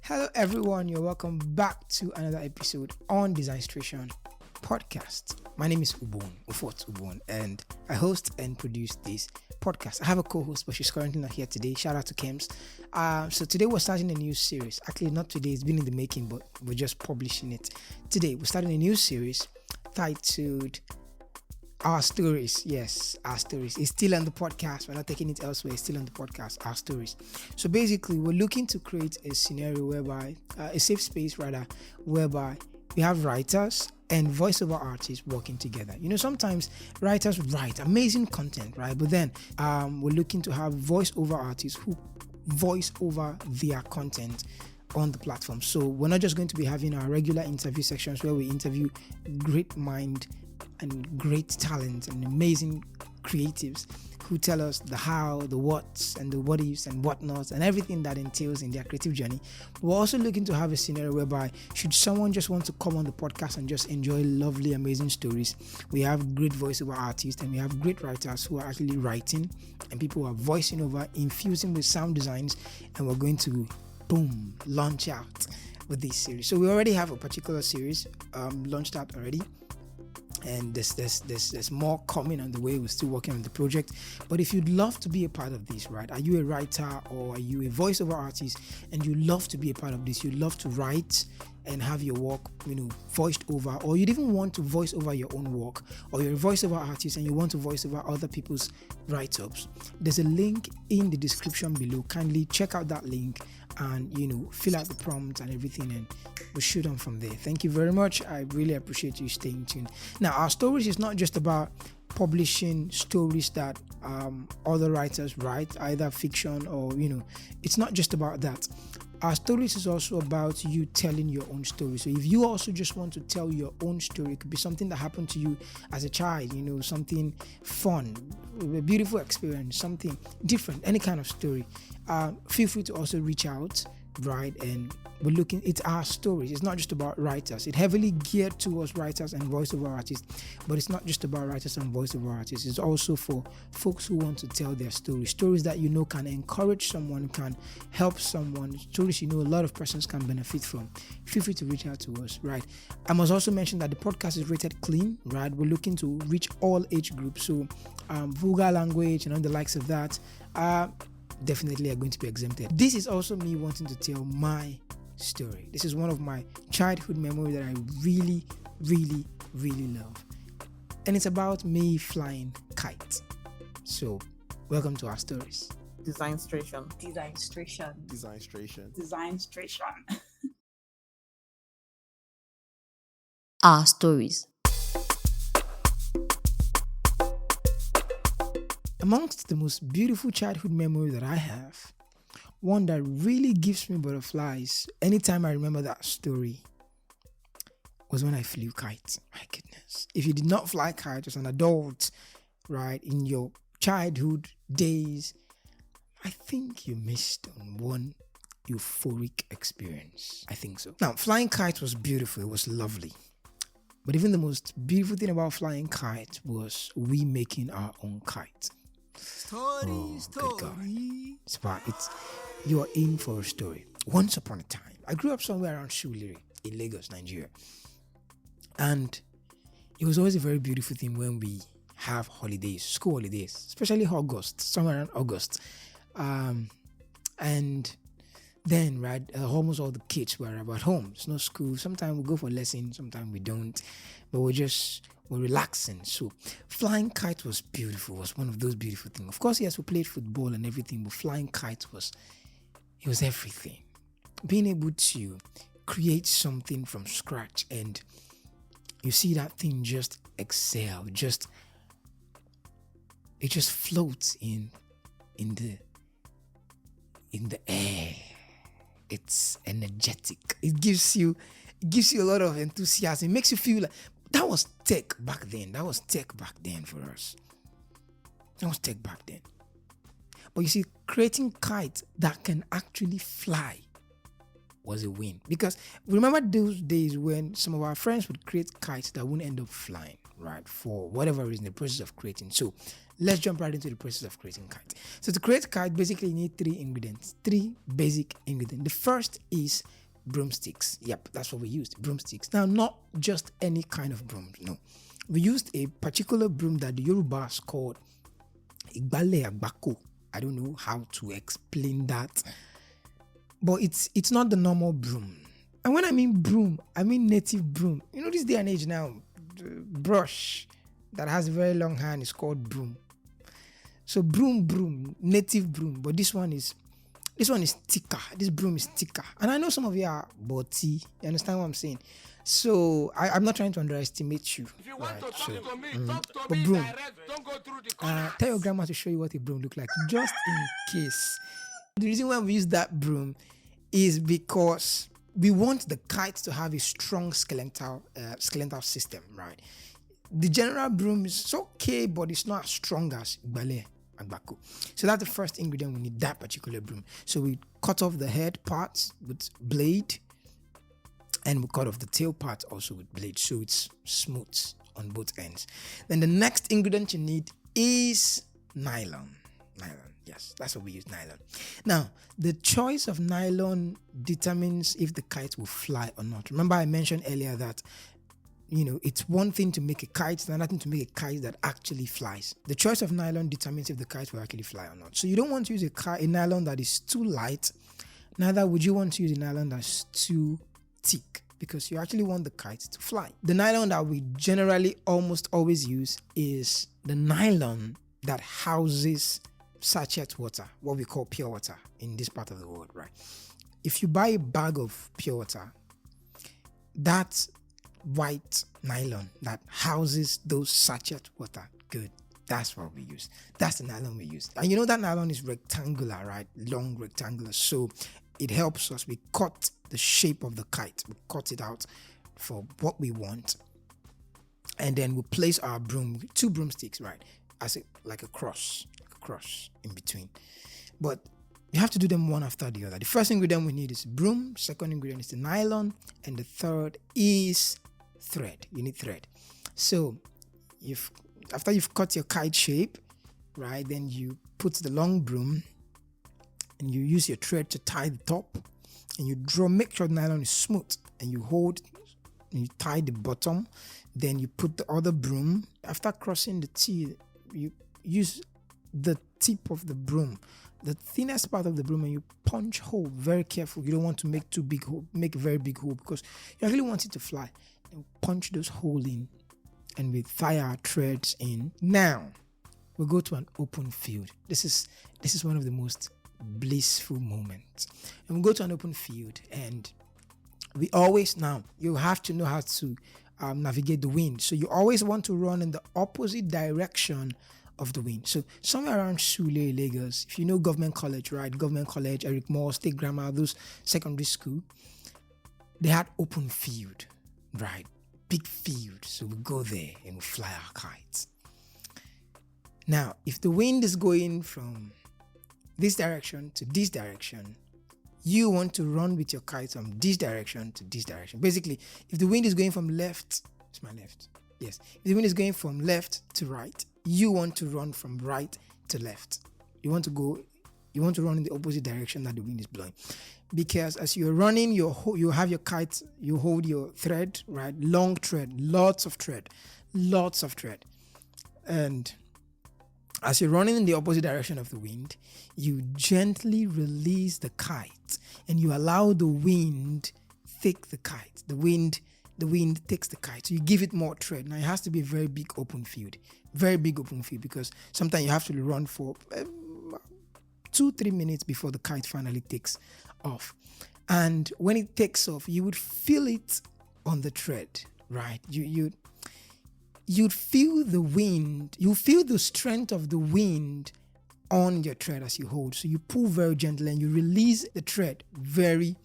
Hello everyone, you're welcome back to another episode on Designstration Podcast. My name is Ufot Ubon, and I host and produce this podcast. I have a co-host, but she's currently not here today. Shout out to Kems. So today we're starting a new series. Actually, not today, it's been in the making, but we're just publishing it. Today, we're starting a new series titled Our Stories. Yes, Our Stories. It's still on the podcast. We're not taking it elsewhere. It's still on the podcast, Our Stories. So basically, we're looking to create a scenario whereby, a safe space rather, whereby we have writers and voiceover artists working together. You know, sometimes writers write amazing content, right? But then we're looking to have voiceover artists who voice over their content on the platform. So we're not just going to be having our regular interview sections where we interview great mind and great talent and amazing creatives who tell us the how, the what's, and the what ifs and whatnots and everything that entails in their creative journey. We're also looking to have a scenario whereby should someone just want to come on the podcast and just enjoy lovely, amazing stories, we have great voiceover artists and we have great writers who are actually writing and people who are voicing over, infusing with sound designs, and we're going to launch out with this series. So we already have a particular series launched out already. And there's more coming on the way. We're still working on the project. But if you'd love to be a part of this, right? Are you a writer or are you a voiceover artist and you love to be a part of this? You love to write and have your work, voiced over, or you'd even want to voice over your own work, or you're a voiceover artist and you want to voice over other people's write-ups. There's a link in the description below. Kindly check out that link and fill out the prompt and everything, and we'll shoot on from there. Thank you very much. I really appreciate you staying tuned. Now, Our Stories is not just about publishing stories that other writers write, either fiction or it's not just about that. Our Stories is also about you telling your own story. So if you also just want to tell your own story, it could be something that happened to you as a child, something fun, a beautiful experience, something different, any kind of story. Feel free to also reach out, right? And we're looking, it's Our Stories. It's not just about writers. It's heavily geared towards writers and voiceover artists, but it's not just about writers and voiceover artists. It's also for folks who want to tell their stories that can encourage someone, can help someone, stories a lot of persons can benefit from. Feel free to reach out to us, right? I must also mention that the podcast is rated clean, right? We're looking to reach all age groups, so vulgar language and the likes of that definitely are going to be exempted. This is also me wanting to tell my story. This is one of my childhood memories that I really, really, really love. And it's about me flying kite. So, welcome to Our Stories. Designstration. Our Stories. Amongst the most beautiful childhood memories that I have, one that really gives me butterflies anytime I remember that story was when I flew kite. My goodness. If you did not fly kite as an adult, right, in your childhood days, I think you missed on one euphoric experience. I think so. Now, flying kite was beautiful. It was lovely. But even the most beautiful thing about flying kite was we making our own kite. Good God. You are in for a story. Once upon a time, I grew up somewhere around Shuliri in Lagos, Nigeria. And it was always a very beautiful thing when we have holidays, school holidays, especially August, somewhere around August. And then, right, almost all the kids were about home. There's no school. Sometimes we go for lessons, sometimes we don't. But we're relaxing. So flying kite was beautiful. It was one of those beautiful things. Of course, yes, we played football and everything, but flying kite was everything. Being able to create something from scratch and you see that thing just excel, it just floats in the air. It's energetic. It gives you a lot of enthusiasm. It makes you feel like that was tech back then. That was tech back then for us. But you see, creating kites that can actually fly was a win. Because remember those days when some of our friends would create kites that wouldn't end up flying. right? For whatever reason, the process of creating. So let's jump right into the process of creating kite. So to create kite, basically you need 3 ingredients, 3 basic ingredients. The first is broomsticks. Yep, that's what we used, broomsticks. Now, not just any kind of broom, no. We used a particular broom that the Yorubas called Igbale Agbako. I don't know how to explain that, but it's not the normal broom. And when I mean broom, I mean native broom. You know, this day and age now, the brush that has a very long hand is called broom. So broom, native broom. But this one is thicker. This broom is thicker. And I know some of you are body. You understand what I'm saying? So I'm not trying to underestimate you. If you want to talk to me, but broom. broom. Direct. Don't go through the corner. Tell your grandma to show you what a broom looks like, just in case. The reason why we use that broom is because we want the kite to have a strong skeletal system, right? The general broom is okay, but it's not as strong as Igbale Agbako. So that's the first ingredient. We need that particular broom. So we cut off the head parts with blade, and we cut off the tail part also with blade, so it's smooth on both ends. Then the next ingredient you need is nylon. Yes, that's what we use, nylon. Now, the choice of nylon determines if the kite will fly or not. Remember I mentioned earlier that, you know, it's one thing to make a kite, it's another thing to make a kite that actually flies. The choice of nylon determines if the kite will actually fly or not. So you don't want to use a nylon that is too light, neither would you want to use a nylon that's too thick, because you actually want the kite to fly. The nylon that we generally almost always use is the nylon that houses sachet water, what we call pure water in this part of the world, right? If you buy a bag of pure water, that white nylon that houses those sachet water, good, that's what we use. That's the nylon we use. And you know that nylon is rectangular, right? Long rectangular. So it helps us. We cut the shape of the kite. We cut it out for what we want. And then we place our broom, 2 broomsticks, right? Like a cross in between. But you have to do them one after the other. The first ingredient we need is broom. Second ingredient is the nylon. And the third is thread. You need thread. So after you've cut your kite shape, right, then you put the long broom and you use your thread to tie the top, and you make sure the nylon is smooth, and you hold and you tie the bottom. Then you put the other broom. After crossing the T, you use the tip of the broom, the thinnest part of the broom, and you punch hole. Very careful. You don't want to make too big hole, make a very big hole, because you actually want it to fly. And punch those holes in, and we tie our threads in. Now we go to an open field. This is one of the most blissful moments. And we go to an open field, and we always, now you have to know how to navigate the wind. So you always want to run in the opposite direction of the wind. So somewhere around Sule, Lagos, if you know Government College, right? Government College, Eric Moore, State Grammar, those secondary school, they had open field, right? Big field. So we go there and we fly our kites. Now, if the wind is going from this direction to this direction, you want to run with your kite from this direction to this direction. Basically, if the wind is going from left, it's my left. Yes. If the wind is going from left to right, you want to run from right to left. You want to run in the opposite direction that the wind is blowing. Because as you're running, you have your kite, you hold your thread, right? Long thread, lots of thread. And as you're running in the opposite direction of the wind, you gently release the kite and you allow the wind take the kite. The wind takes the kite. So you give it more thread. Now it has to be a very big open field, because sometimes you have to run for 2-3 minutes before the kite finally takes off. And when it takes off, you would feel it on the thread, right? You'd feel the wind, you feel the strength of the wind on your thread as you hold. So you pull very gently and you release the thread very,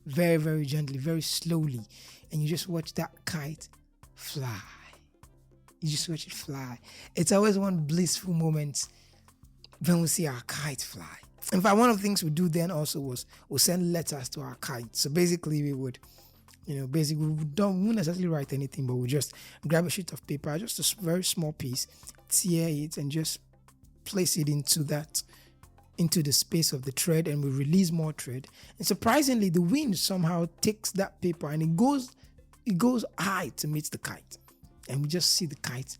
very, very gently, very slowly. And you just watch that kite fly. You just watch it fly. It's always one blissful moment when we see our kite fly. In fact, one of the things we do then also was we'll send letters to our kite. So basically we would Basically, we won't necessarily write anything, but we'll just grab a sheet of paper, just a very small piece, tear it, and just place it into the space of the thread, and we release more thread. And surprisingly, the wind somehow takes that paper and it goes high to meet the kite. And we just see the kite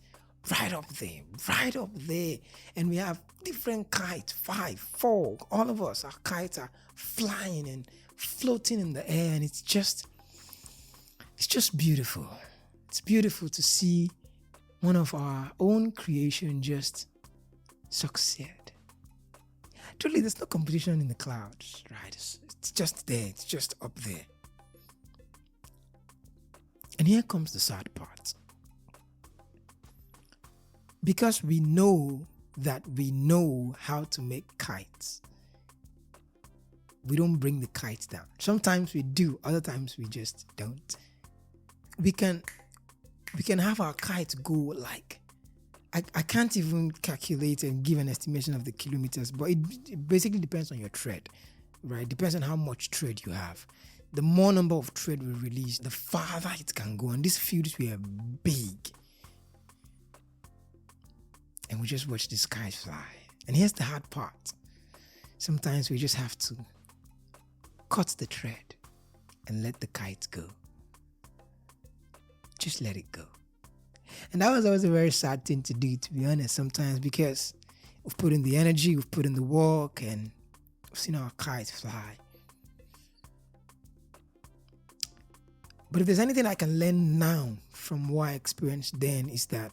right up there. And we have different kites, 5, 4, all of us, our kites are flying and floating in the air, and it's just beautiful. It's beautiful to see one of our own creation just succeed. Truly, there's no competition in the clouds, right? It's just there. It's just up there. And here comes the sad part. Because we know that we know how to make kites, we don't bring the kites down. Sometimes we do, other times we just don't. We can have our kites go like, I can't even calculate and give an estimation of the kilometers, but it basically depends on your thread, right? It depends on how much thread you have. The more number of thread we release, the farther it can go. And these fields were big. And we just watch the skies fly. And here's the hard part. Sometimes we just have to cut the thread and let the kite go. Just let it go. And that was always a very sad thing to do, to be honest, sometimes, because we've put in the energy, we've put in the work, and we've seen our kites fly. But if there's anything I can learn now from what I experienced then, is that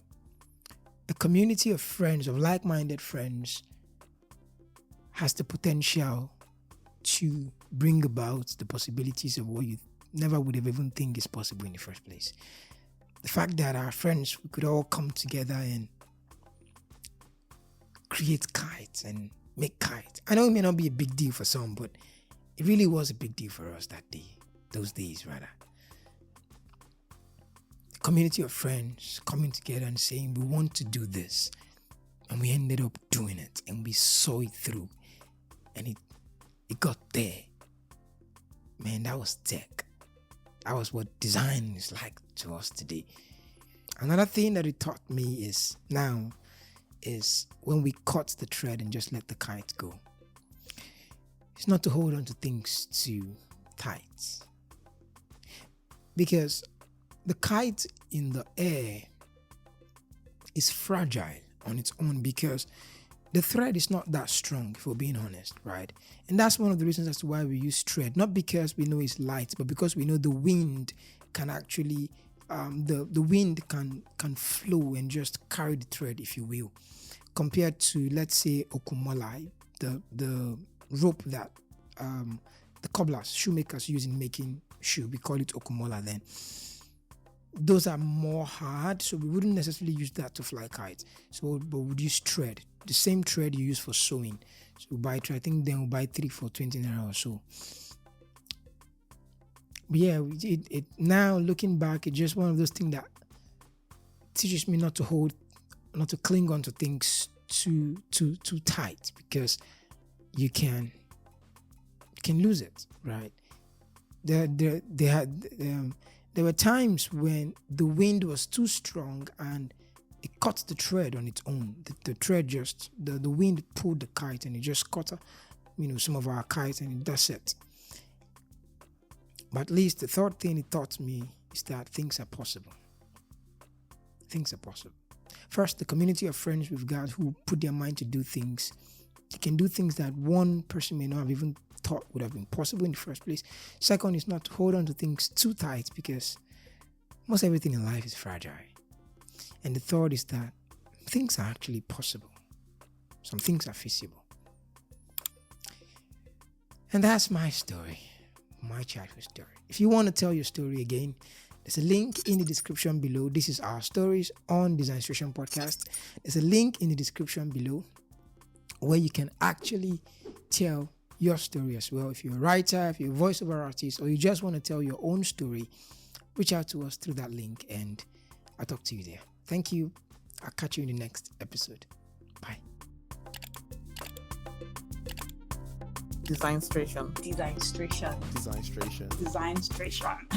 a community of friends, of like-minded friends, has the potential to bring about the possibilities of what you never would have even think is possible in the first place. The fact that our friends, we could all come together and create kites and make kites. I know it may not be a big deal for some, but it really was a big deal for us that day, those days rather. A community of friends coming together and saying, we want to do this. And we ended up doing it, and we saw it through. And it got there. Man, that was tech. That was what design is like to us today. Another thing that it taught me is when we cut the thread and just let the kite go. It's not to hold on to things too tight. Because the kite in the air is fragile on its own, because the thread is not that strong, if we're being honest, right? And that's one of the reasons as to why we use thread. Not because we know it's light, but because we know the wind can actually, the wind can flow and just carry the thread, if you will. Compared to, let's say, okumola, the rope that the cobblers, shoemakers use in making shoe. We call it okumola then. Those are more hard, so we wouldn't necessarily use that to fly kites. So, but we'd use thread, the same thread you use for sewing. So we buy thread. I think then we'll buy 3 for 20 naira or so. But yeah, it now looking back, it's just one of those things that teaches me not to cling on to things too tight, because you can lose it, right? There were times when the wind was too strong and it cut the thread on its own. The thread just, the wind pulled the kite and it just cut, some of our kites, and that's it. But at least the third thing it taught me is that things are possible. Things are possible. First, the community of friends we've got who put their mind to do things. They can do things that one person may not have even thought would have been possible in the first place. Second is not to hold on to things too tight, because most everything in life is fragile. And the third is that things are actually possible. Some things are feasible. And that's my story, my childhood story. If you want to tell your story again, there's a link in the description below. This is our stories on Designstration Podcast. There's a link in the description below where you can actually tell your story as well. If you're a writer, if you're a voiceover artist, or you just want to tell your own story, reach out to us through that link and I'll talk to you there. Thank you. I'll catch you in the next episode. Bye. Designstration. Designstration. Designstration. Designstration.